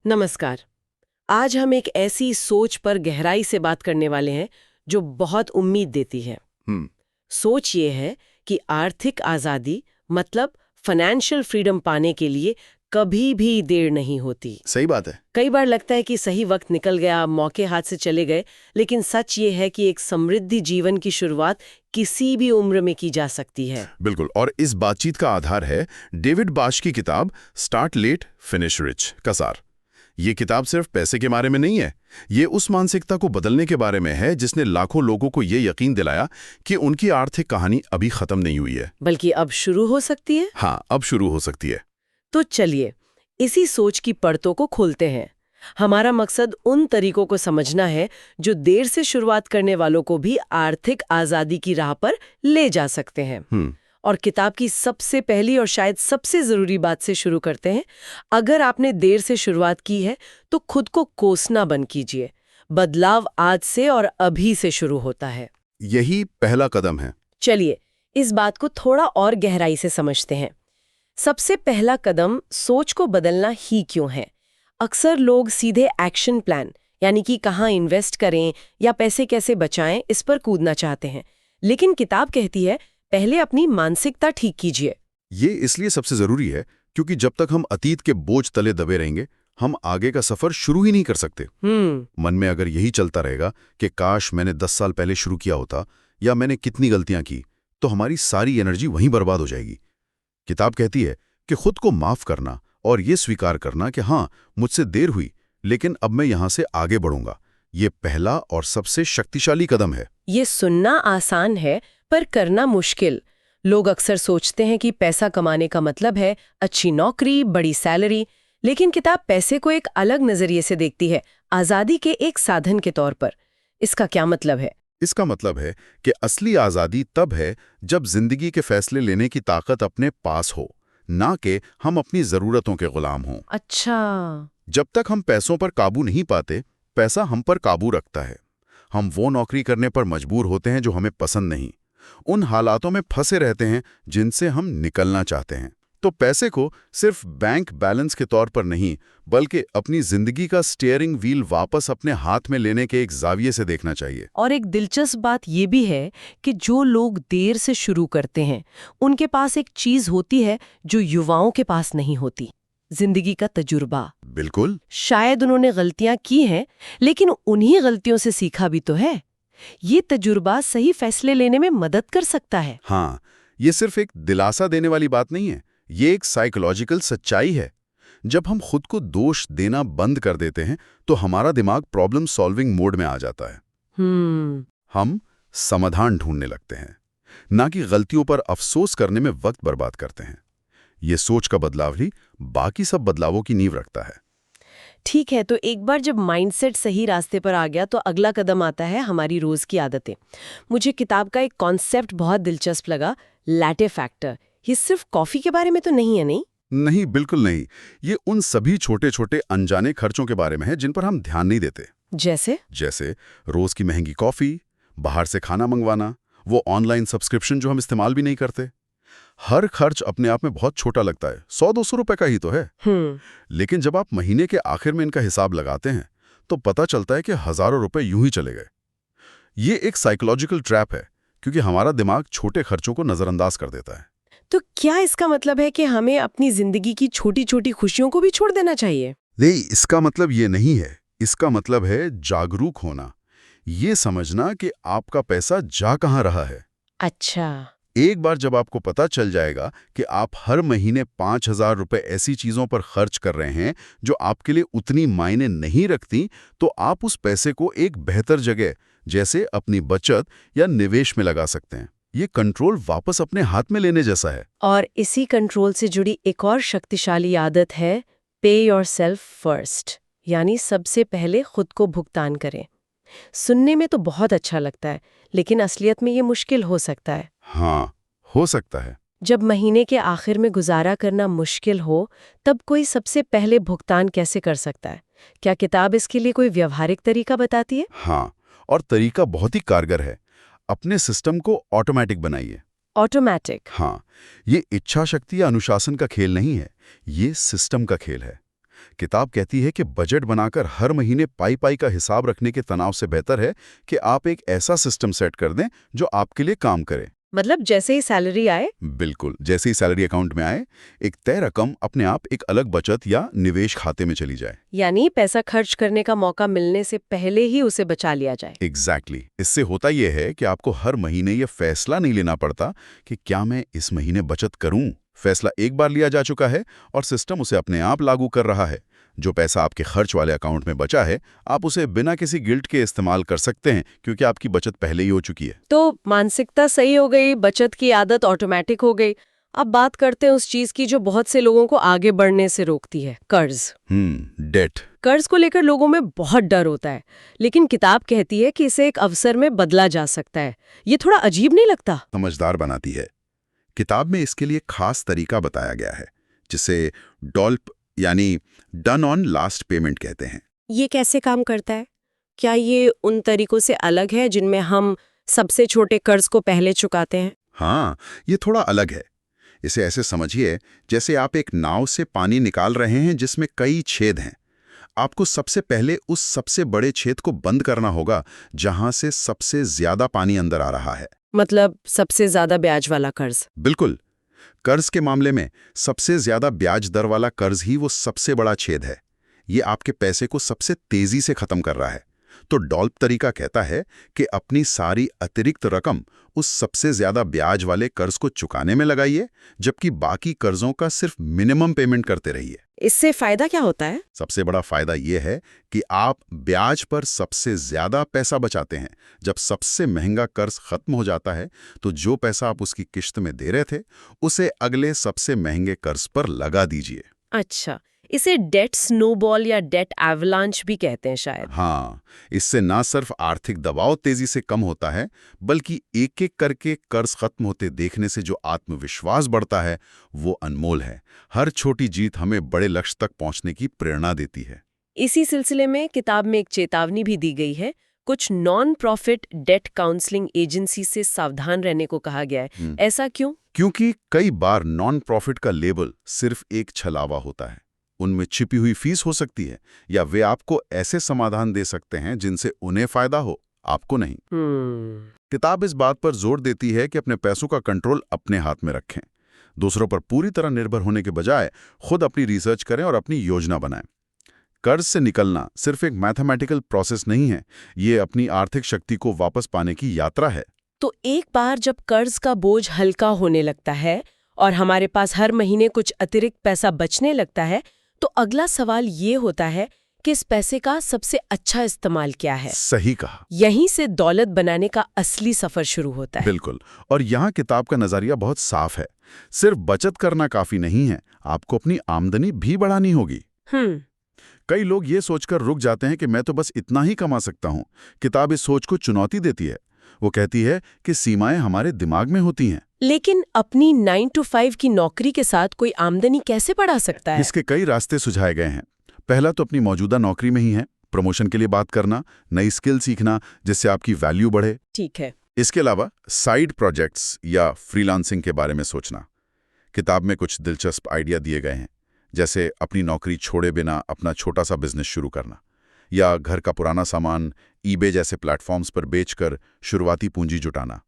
नमस्कार। आज हम एक ऐसी सोच पर गहराई से बात करने वाले हैं जो बहुत उम्मीद देती है। हम्म। सोच ये है कि आर्थिक आज़ादी मतलब फाइनेंशियल फ्रीडम पाने के लिए कभी भी देर नहीं होती। सही बात है। कई बार लगता है कि सही वक्त निकल गया, मौके हाथ से चले गए, लेकिन सच ये है कि एक समृद्धि जीवन की शुरुआत किसी भी उम्र में की जा सकती है। बिल्कुल, और इस बातचीत का आधार है डेविड बाश की किताब स्टार्ट लेट फिनिश रिच का सार। ये किताब सिर्फ पैसे के बारे में नहीं है, ये उस मानसिकता को बदलने के बारे में है जिसने लाखों लोगों को ये यकीन दिलाया कि उनकी आर्थिक कहानी अभी खत्म नहीं हुई है, बल्कि अब शुरू हो सकती है। हाँ, अब शुरू हो सकती है। तो चलिए इसी सोच की परतों को खोलते हैं। हमारा मकसद उन तरीकों को समझना है जो देर से शुरुआत करने वालों को भी आर्थिक आज़ादी की राह पर ले जा सकते हैं। और किताब की सबसे पहली और शायद सबसे ज़रूरी बात से शुरू करते हैं। अगर आपने देर से शुरुआत की है तो खुद को कोसना बंद कीजिए। बदलाव आज से और अभी से शुरू होता है। यही पहला कदम है। चलिए इस बात को थोड़ा और गहराई से समझते हैं। सबसे पहला कदम सोच को बदलना ही क्यों है? अक्सर लोग सीधे एक्शन प्लान यानी कि कहाँ इन्वेस्ट करें या पैसे कैसे बचाएं इस पर कूदना चाहते हैं। लेकिन किताब कहती है पहले अपनी मानसिकता ठीक कीजिए। ये इसलिए सबसे जरूरी है क्योंकि जब तक हम अतीत के बोझ तले दबे रहेंगे, हम आगे का सफर शुरू ही नहीं कर सकते। मन में अगर यही चलता रहेगा कि काश मैंने 10 साल पहले शुरू किया होता या मैंने कितनी गलतियां की, तो हमारी सारी एनर्जी वहीं बर्बाद हो जाएगी। किताब कहती है कि खुद को माफ करना और ये स्वीकार करना कि हाँ, मुझसे देर हुई, लेकिन अब मैं यहां से आगे बढ़ूंगा, ये पहला और सबसे शक्तिशाली कदम है। ये सुनना आसान है पर करना मुश्किल। लोग अक्सर सोचते हैं कि पैसा कमाने का मतलब है अच्छी नौकरी, बड़ी सैलरी, लेकिन किताब पैसे को एक अलग नजरिए से देखती है, आज़ादी के एक साधन के तौर पर। इसका क्या मतलब है? इसका मतलब है कि असली आज़ादी तब है जब जिंदगी के फैसले लेने की ताकत अपने पास हो, ना कि हम अपनी ज़रूरतों के गुलाम हों। अच्छा। जब तक हम पैसों पर काबू नहीं पाते, पैसा हम पर काबू रखता है। हम वो नौकरी करने पर मजबूर होते हैं जो हमें पसंद नहीं, उन हालातों में फंसे रहते हैं जिनसे हम निकलना चाहते हैं। तो पैसे को सिर्फ बैंक बैलेंस के तौर पर नहीं, बल्कि अपनी जिंदगी का स्टीयरिंग व्हील वापस अपने हाथ में लेने के एक जाविये से देखना चाहिए। और एक दिलचस्प बात ये भी है कि जो लोग देर से शुरू करते हैं उनके पास एक चीज होती है जो युवाओं के पास नहीं होती, जिंदगी का तजुर्बा। बिल्कुल। शायद उन्होंने गलतियां की हैं, लेकिन उन्हीं गलतियों से सीखा भी तो है। ये तजुर्बा सही फैसले लेने में मदद कर सकता है। हाँ, ये सिर्फ एक दिलासा देने वाली बात नहीं है, ये एक साइकोलॉजिकल सच्चाई है। जब हम खुद को दोष देना बंद कर देते हैं तो हमारा दिमाग प्रॉब्लम सॉल्विंग मोड में आ जाता है। हम समाधान ढूंढने लगते हैं, ना कि गलतियों पर अफसोस करने में वक्त बर्बाद करते हैं। ये सोच का बदलाव ही बाकी सब बदलावों की नींव रखता है। ठीक है, तो एक बार जब माइंडसेट सही रास्ते पर आ गया तो अगला कदम आता है हमारी रोज की आदतें। मुझे किताब का एक कॉन्सेप्ट बहुत दिलचस्प लगा, लैटे फैक्टर। ये सिर्फ कॉफी के बारे में तो नहीं है? नहीं नहीं, बिल्कुल नहीं। ये उन सभी छोटे छोटे अनजाने खर्चों के बारे में है जिन पर हम ध्यान नहीं देते। जैसे रोज की महंगी कॉफी, बाहर से खाना मंगवाना, वो ऑनलाइन सब्सक्रिप्शन जो हम इस्तेमाल भी नहीं करते। हर खर्च अपने आप में बहुत छोटा लगता है, 100-200 रुपए का ही तो है। लेकिन जब आप महीने के आखिर में इनका हिसाब लगाते हैं तो पता चलता है कि हजारों रुपए यूं ही चले गए। ये एक साइकोलॉजिकल ट्रैप है, क्योंकि हमारा दिमाग छोटे खर्चों को नजरअंदाज कर देता है। तो क्या इसका मतलब है कि हमें अपनी जिंदगी की छोटी छोटी खुशियों को भी छोड़ देना चाहिए? नहीं, इसका मतलब ये नहीं है। इसका मतलब है जागरूक होना, ये समझना कि आपका पैसा जा कहाँ रहा है। अच्छा। एक बार जब आपको पता चल जाएगा कि आप हर महीने 5,000 रुपए ऐसी चीजों पर खर्च कर रहे हैं जो आपके लिए उतनी मायने नहीं रखती, तो आप उस पैसे को एक बेहतर जगह जैसे अपनी बचत या निवेश में लगा सकते हैं। ये कंट्रोल वापस अपने हाथ में लेने जैसा है। और इसी कंट्रोल से जुड़ी एक और शक्तिशाली आदत है पे योरसेल्फ फर्स्ट, यानी सबसे पहले खुद को भुगतान करें। सुनने में तो बहुत अच्छा लगता है, लेकिन असलियत में ये मुश्किल हो सकता है। हाँ, हो सकता है। जब महीने के आखिर में गुजारा करना मुश्किल हो, तब कोई सबसे पहले भुगतान कैसे कर सकता है? क्या किताब इसके लिए कोई व्यवहारिक तरीका बताती है? हाँ, और तरीका बहुत ही कारगर है। अपने सिस्टम को ऑटोमेटिक बनाइए। ऑटोमेटिक? हाँ, ये इच्छा शक्ति या अनुशासन का खेल नहीं है, ये सिस्टम का खेल है। किताब कहती है कि बजट बनाकर हर महीने पाई पाई का हिसाब रखने के तनाव से बेहतर है कि आप एक ऐसा सिस्टम सेट कर दें जो आपके लिए काम करे। मतलब जैसे ही सैलरी आए? बिल्कुल, जैसे ही सैलरी अकाउंट में आए, एक तय रकम अपने आप एक अलग बचत या निवेश खाते में चली जाए। यानी पैसा खर्च करने का मौका मिलने से पहले ही उसे बचा लिया जाए। एग्जैक्टली। इससे होता यह है कि आपको हर महीने यह फैसला नहीं लेना पड़ता कि क्या मैं इस महीने बचत करूं। फैसला एक बार लिया जा चुका है और सिस्टम उसे अपने आप लागू कर रहा है। जो पैसा आपके खर्च वाले अकाउंट में बचा है, आप उसे बिना किसी गिल्ट के इस्तेमाल कर सकते हैं क्योंकि आपकी बचत पहले ही हो चुकी है। तो मानसिकता सही हो गई, बचत की आदत ऑटोमेटिक हो गई। अब बात करते हैं उस चीज की जो बहुत से लोगों को आगे बढ़ने से रोकती है, कर्ज। डेट। कर्ज को लेकर लोगों में बहुत डर होता है, लेकिन किताब कहती है कि इसे एक अवसर में बदला जा सकता है। ये थोड़ा अजीब नहीं लगता? समझदार बनाती है। किताब में इसके लिए खास तरीका बताया गया है जिसे डॉल्प यानी डन ऑन लास्ट पेमेंट कहते हैं। ये कैसे काम करता है? क्या ये उन तरीकों से अलग है जिनमें हम सबसे छोटे कर्ज को पहले चुकाते हैं? हाँ, ये थोड़ा अलग है। इसे ऐसे समझिए जैसे आप एक नाव से पानी निकाल रहे हैं जिसमें कई छेद हैं। आपको सबसे पहले उस सबसे बड़े छेद को बंद करना होगा जहां से सबसे ज्यादा पानी अंदर आ रहा है। मतलब सबसे ज्यादा ब्याज वाला कर्ज? बिल्कुल। कर्ज के मामले में सबसे ज्यादा ब्याज दर वाला कर्ज ही वो सबसे बड़ा छेद है। ये आपके पैसे को सबसे तेजी से खत्म कर रहा है। तो डॉल्प तरीका कहता है कि अपनी सारी अतिरिक्त रकम उस सबसे ज्यादा ब्याज वाले कर्ज को चुकाने में लगाइए, जबकि बाकी कर्जों का सिर्फ मिनिमम पेमेंट करते रहिए। इससे फायदा क्या होता है? सबसे बड़ा फायदा यह है कि आप ब्याज पर सबसे ज्यादा पैसा बचाते हैं। जब सबसे महंगा कर्ज खत्म हो जाता है तो जो पैसा आप उसकी किश्त में दे रहे थे उसे अगले सबसे महंगे कर्ज पर लगा दीजिए। अच्छा, इसे डेट स्नोबॉल या डेट एवलांच भी कहते हैं शायद। हाँ, इससे ना सिर्फ आर्थिक दबाव तेजी से कम होता है, बल्कि एक-एक करके कर्ज खत्म होते देखने से जो आत्मविश्वास बढ़ता है वो अनमोल है। हर छोटी जीत हमें बड़े लक्ष्य तक पहुंचने की प्रेरणा देती है। इसी सिलसिले में किताब में एक चेतावनी भी दी गई है। कुछ non profit debt counselling agency से सावधान रहने को कहा गया है। ऐसा क्यों? क्योंकि कई बार नॉन प्रॉफिट का लेबल सिर्फ एक छलावा होता है। उनमें छिपी हुई फीस हो सकती है या वे आपको ऐसे समाधान दे सकते हैं जिनसे उन्हें फायदा हो, आपको नहीं। किताब इस बात पर जोर देती है कि अपने पैसों का कंट्रोल अपने हाथ में रखें। दूसरों पर पूरी तरह निर्भर होने के बजाय खुद अपनी रिसर्च करें और अपनी योजना बनाएं। कर्ज से निकलना सिर्फ एक मैथमेटिकल प्रोसेस नहीं है, ये अपनी आर्थिक शक्ति को वापस पाने की यात्रा है। तो एक बार जब कर्ज का बोझ हल्का होने लगता है और हमारे पास हर महीने कुछ अतिरिक्त पैसा बचने लगता है, तो अगला सवाल ये होता है कि इस पैसे का सबसे अच्छा इस्तेमाल क्या है? सही कहा। यहीं से दौलत बनाने का असली सफर शुरू होता है। बिल्कुल। और यहाँ किताब का नजरिया बहुत साफ है। सिर्फ बचत करना काफी नहीं है, आपको अपनी आमदनी भी बढ़ानी होगी। कई लोग ये सोचकर रुक जाते हैं कि मैं तो बस इतना ही कमा सकता हूँ। किताब इस सोच को चुनौती देती है। वो कहती है कि सीमाएं हमारे दिमाग में होती हैं। लेकिन अपनी 9 to 5 की नौकरी के साथ कोई आमदनी कैसे बढ़ा सकता है? इसके कई रास्ते सुझाए गए हैं। पहला तो अपनी मौजूदा नौकरी में ही है, प्रमोशन के लिए बात करना, नई स्किल सीखना जिससे आपकी वैल्यू बढ़े। ठीक है। इसके अलावा साइड प्रोजेक्ट्स या फ्रीलांसिंग के बारे में सोचना। किताब में कुछ दिलचस्प आइडिया दिए गए हैं, जैसे अपनी नौकरी छोड़े बिना अपना छोटा सा बिजनेस शुरू करना, या घर का पुराना सामान ईबे जैसे प्लेटफॉर्म्स पर बेचकर शुरुआती पूंजी जुटाना।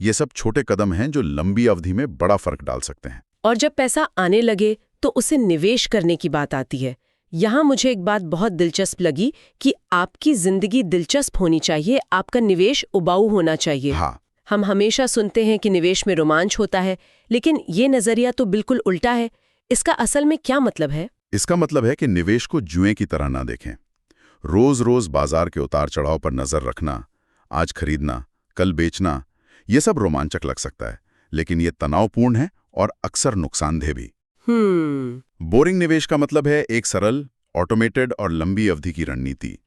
ये सब छोटे कदम हैं जो लंबी अवधि में बड़ा फर्क डाल सकते हैं। और जब पैसा आने लगे तो उसे निवेश करने की बात आती है। यहाँ मुझे एक बात बहुत दिलचस्प लगी कि आपकी जिंदगी दिलचस्प होनी चाहिए, आपका निवेश उबाऊ होना चाहिए। हाँ। हम हमेशा सुनते हैं कि निवेश में रोमांच होता है, लेकिन ये नजरिया तो बिल्कुल उल्टा है। इसका असल में क्या मतलब है? इसका मतलब है कि निवेश को जुए की तरह ना देखें। रोज रोज बाजार के उतार चढ़ाव पर नजर रखना, आज खरीदना कल बेचना, ये सब रोमांचक लग सकता है, लेकिन ये तनावपूर्ण है और अक्सर नुकसानदेह भी। बोरिंग निवेश का मतलब है एक सरल, ऑटोमेटेड और लंबी अवधि की रणनीति,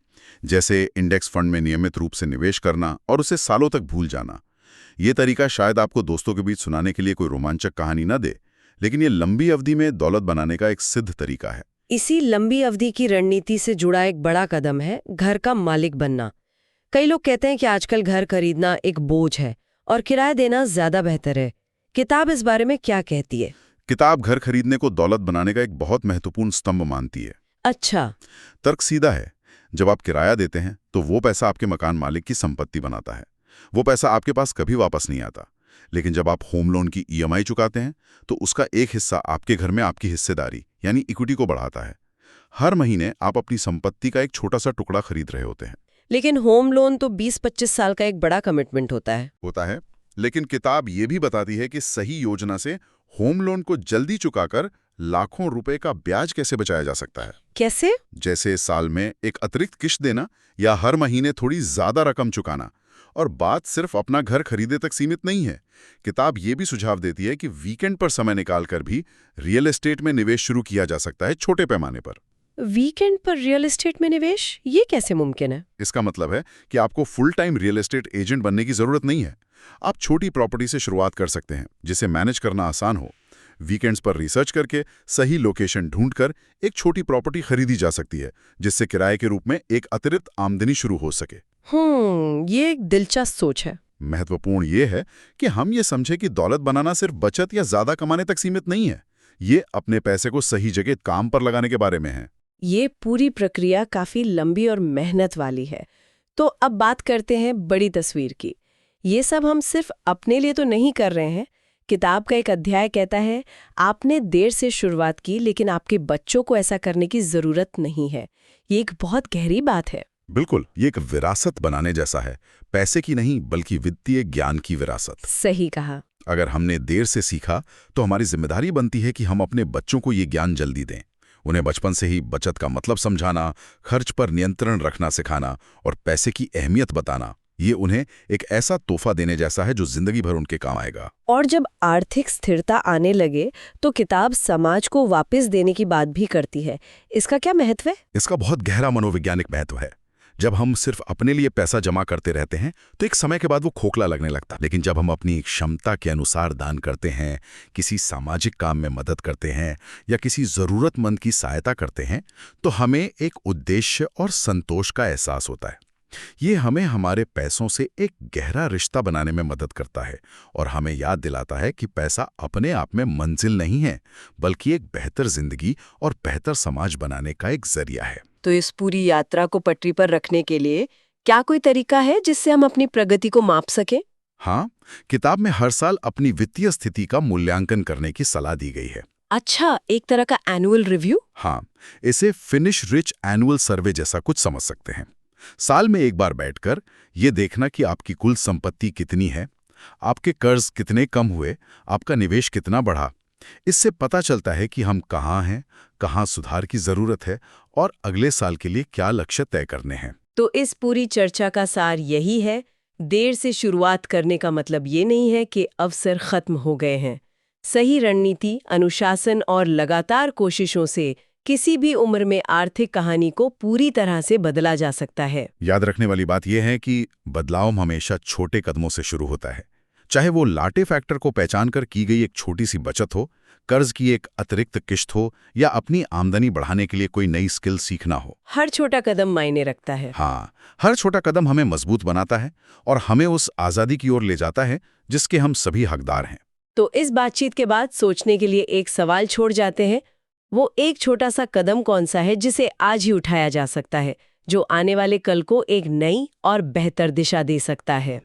जैसे इंडेक्स फंड में नियमित रूप से निवेश करना और उसे सालों तक भूल जाना। ये तरीका शायद आपको दोस्तों के बीच सुनाने के लिए कोई रोमांचक कहानी न दे, लेकिन ये लंबी अवधि में दौलत बनाने का एक सिद्ध तरीका है। इसी लंबी अवधि की रणनीति से जुड़ा एक बड़ा कदम है घर का मालिक बनना। कई लोग कहते हैं कि आजकल घर खरीदना एक बोझ है और किराया देना ज्यादा बेहतर है। किताब इस बारे में क्या कहती है? किताब घर खरीदने को दौलत बनाने का एक बहुत महत्वपूर्ण स्तंभ मानती है। अच्छा। तर्क सीधा है। जब आप किराया देते हैं तो वो पैसा आपके मकान मालिक की संपत्ति बनाता है। वो पैसा आपके पास कभी वापस नहीं आता। लेकिन जब आप होम लोन की ईएमआई चुकाते हैं तो उसका एक हिस्सा आपके घर में आपकी हिस्सेदारी यानी इक्विटी को बढ़ाता है। हर महीने आप अपनी संपत्ति का एक छोटा सा टुकड़ा खरीद रहे होते हैं। लेकिन होम लोन तो 20-25 साल का एक बड़ा कमिटमेंट होता है। लेकिन किताब ये भी बताती है कि सही योजना से होम लोन को जल्दी चुकाकर लाखों रुपए का ब्याज कैसे बचाया जा सकता है। कैसे? जैसे साल में एक अतिरिक्त किश्त देना या हर महीने थोड़ी ज्यादा रकम चुकाना। और बात सिर्फ अपना घर खरीदे तक सीमित नहीं है। किताब ये भी सुझाव देती है कि वीकेंड पर समय निकालकर भी रियल एस्टेट में निवेश शुरू किया जा सकता है, छोटे पैमाने पर। वीकेंड पर रियल एस्टेट में निवेश, ये कैसे मुमकिन है? इसका मतलब है कि आपको full time real estate agent बनने की जरूरत नहीं है। आप छोटी प्रॉपर्टी से शुरुआत कर सकते हैं जिसे मैनेज करना आसान हो। वीकेंड्स पर रिसर्च करके सही लोकेशन ढूंढकर एक छोटी प्रॉपर्टी खरीदी जा सकती है, जिससे किराए के रूप में एक अतिरिक्त आमदनी शुरू हो सके। ये एक दिलचस्प सोच है। महत्वपूर्ण ये है कि हम ये समझे कि दौलत बनाना सिर्फ बचत या ज्यादा कमाने तक सीमित नहीं है। ये अपने पैसे को सही जगह काम पर लगाने के बारे में है। ये पूरी प्रक्रिया काफी लंबी और मेहनत वाली है। तो अब बात करते हैं बड़ी तस्वीर की। ये सब हम सिर्फ अपने लिए तो नहीं कर रहे हैं। किताब का एक अध्याय कहता है, आपने देर से शुरुआत की लेकिन आपके बच्चों को ऐसा करने की जरूरत नहीं है। ये एक बहुत गहरी बात है। बिल्कुल, ये एक विरासत बनाने जैसा है। पैसे की नहीं बल्कि वित्तीय ज्ञान की विरासत। सही कहा। अगर हमने देर से सीखा तो हमारी जिम्मेदारी बनती है कि हम अपने बच्चों को ये ज्ञान जल्दी दें। उन्हें बचपन से ही बचत का मतलब समझाना, खर्च पर नियंत्रण रखना सिखाना और पैसे की अहमियत बताना, ये उन्हें एक ऐसा तोहफा देने जैसा है जो जिंदगी भर उनके काम आएगा। और जब आर्थिक स्थिरता आने लगे तो किताब समाज को वापस देने की बात भी करती है। इसका क्या महत्व है? इसका बहुत गहरा मनोवैज्ञानिक महत्व है। जब हम सिर्फ अपने लिए पैसा जमा करते रहते हैं तो एक समय के बाद वो खोखला लगने लगता है। लेकिन जब हम अपनी क्षमता के अनुसार दान करते हैं, किसी सामाजिक काम में मदद करते हैं या किसी जरूरतमंद की सहायता करते हैं तो हमें एक उद्देश्य और संतोष का एहसास होता है। ये हमें हमारे पैसों से एक गहरा रिश्ता बनाने में मदद करता है और हमें याद दिलाता है कि पैसा अपने आप में मंजिल नहीं है, बल्कि एक बेहतर जिंदगी और बेहतर समाज बनाने का एक जरिया है। तो इस पूरी यात्रा को पटरी पर रखने के लिए क्या कोई तरीका है जिससे हम अपनी प्रगति को माप सकें? हाँ, किताब में हर साल अपनी वित्तीय स्थिति का मूल्यांकन करने की सलाह दी गई है। अच्छा, एक तरह का एनुअल रिव्यू? हाँ, इसे फिनिश रिच एनुअल सर्वे जैसा कुछ समझ सकते हैं। साल में एक बार बैठकर ये देखना कि आपकी कुल संपत्ति कितनी है, आपके कर्ज कितने कम हुए, आपका निवेश कितना बढ़ा। इससे पता चलता है कि हम कहाँ हैं, कहाँ सुधार की जरूरत है और अगले साल के लिए क्या लक्ष्य तय करने हैं। तो इस पूरी चर्चा का सार यही है, देर से शुरुआत करने का मतलब ये नहीं है कि अवसर खत्म हो गए हैं। सही रणनीति, अनुशासन और लगातार कोशिशों से किसी भी उम्र में आर्थिक कहानी को पूरी तरह से बदला जा सकता है। याद रखने वाली बात यह है कि बदलाव हमेशा छोटे कदमों से शुरू होता है। चाहे वो लाटे फैक्टर को पहचान कर की गई एक छोटी सी बचत हो, कर्ज की एक अतिरिक्त किश्त हो या अपनी आमदनी बढ़ाने के लिए कोई नई स्किल सीखना हो। हर छोटा कदम मायने रखता है। हाँ, हर छोटा कदम हमें मजबूत बनाता है और हमें उस आज़ादी की ओर ले जाता है जिसके हम सभी हकदार हैं। तो इस बातचीत के बाद सोचने के लिए एक सवाल छोड़ जाते हैं। वो एक छोटा सा कदम कौन सा है जिसे आज ही उठाया जा सकता है, जो आने वाले कल को एक नई और बेहतर दिशा दे सकता है?